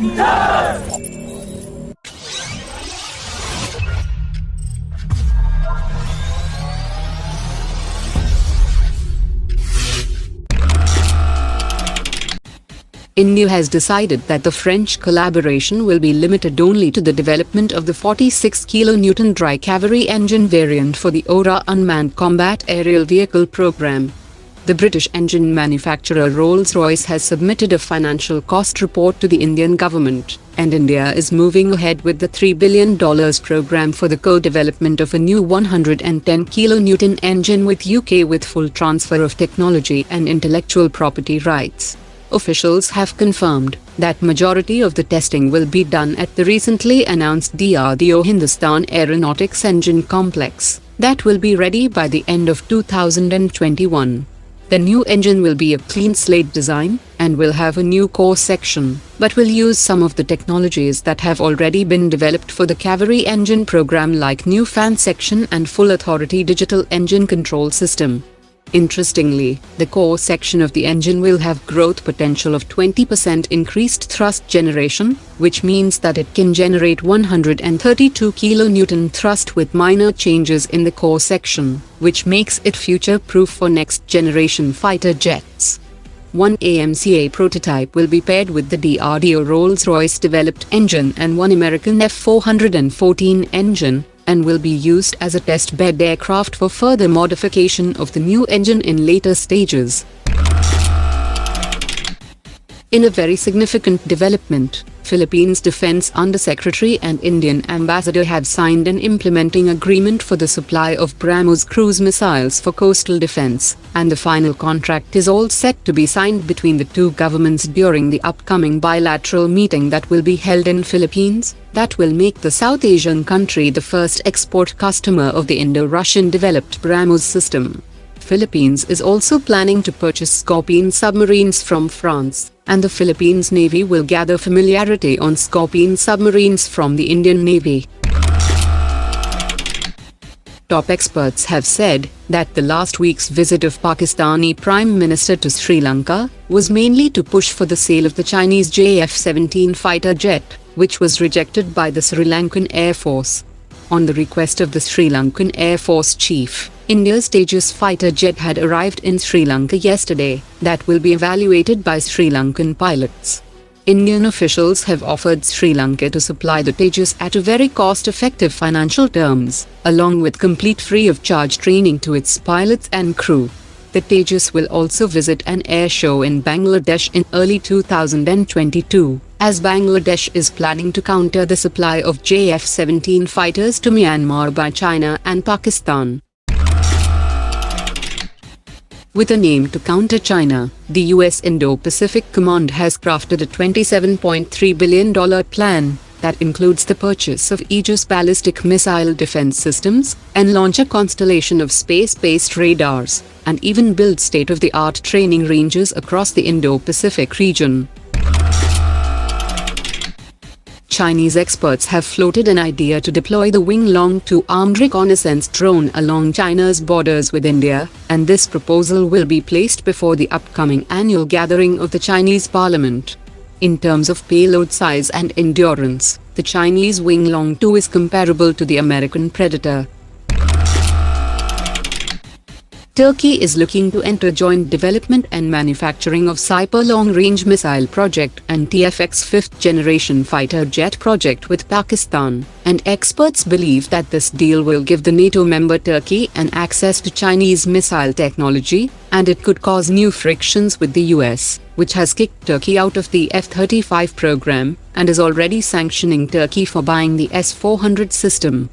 India has decided that the French collaboration will be limited only to the development of the 46 kN Dry Kaveri engine variant for the ORA unmanned combat aerial vehicle program. The British engine manufacturer Rolls-Royce has submitted a financial cost report to the Indian government, and India is moving ahead with the $3 billion program for the co-development of a new 110 kN engine with UK with full transfer of technology and intellectual property rights. Officials have confirmed that majority of the testing will be done at the recently announced DRDO Hindustan Aeronautics Engine Complex, that will be ready by the end of 2021. The new engine will be a clean slate design, and will have a new core section, but will use some of the technologies that have already been developed for the Kaveri engine program like new fan section and full authority digital engine control system. Interestingly, the core section of the engine will have growth potential of 20% increased thrust generation, which means that it can generate 132 kN thrust with minor changes in the core section, which makes it future-proof for next-generation fighter jets. One AMCA prototype will be paired with the DRDO Rolls-Royce developed engine and one American F-414 engine, and will be used as a test-bed aircraft for further modification of the new engine in later stages. In a very significant development, Philippines Defense Undersecretary and Indian Ambassador have signed an implementing agreement for the supply of Brahmos cruise missiles for coastal defense, and the final contract is all set to be signed between the two governments during the upcoming bilateral meeting that will be held in Philippines, that will make the South Asian country the first export customer of the Indo-Russian developed Brahmos system. Philippines is also planning to purchase Scorpene submarines from France, and the Philippines Navy will gather familiarity on Scorpene submarines from the Indian Navy. Top experts have said that the last week's visit of Pakistani Prime Minister to Sri Lanka was mainly to push for the sale of the Chinese JF-17 fighter jet, which was rejected by the Sri Lankan Air Force. On the request of the Sri Lankan Air Force Chief, India's Tejas fighter jet had arrived in Sri Lanka yesterday, that will be evaluated by Sri Lankan pilots. Indian officials have offered Sri Lanka to supply the Tejas at a very cost-effective financial terms, along with complete free-of-charge training to its pilots and crew. The Tejas will also visit an air show in Bangladesh in early 2022, as Bangladesh is planning to counter the supply of JF-17 fighters to Myanmar by China and Pakistan. With an aim to counter China, the US Indo-Pacific Command has crafted a $27.3 billion plan that includes the purchase of Aegis ballistic missile defense systems, and launch a constellation of space-based radars, and even build state-of-the-art training ranges across the Indo-Pacific region. Chinese experts have floated an idea to deploy the Wing-Long 2 armed reconnaissance drone along China's borders with India, and this proposal will be placed before the upcoming annual gathering of the Chinese Parliament. In terms of payload size and endurance, the Chinese Wing-Long 2 is comparable to the American Predator. Turkey is looking to enter joint development and manufacturing of Sniper long-range missile project and TFX 5th generation fighter jet project with Pakistan, and experts believe that this deal will give the NATO member Turkey an access to Chinese missile technology, and it could cause new frictions with the US, which has kicked Turkey out of the F-35 program, and is already sanctioning Turkey for buying the S-400 system.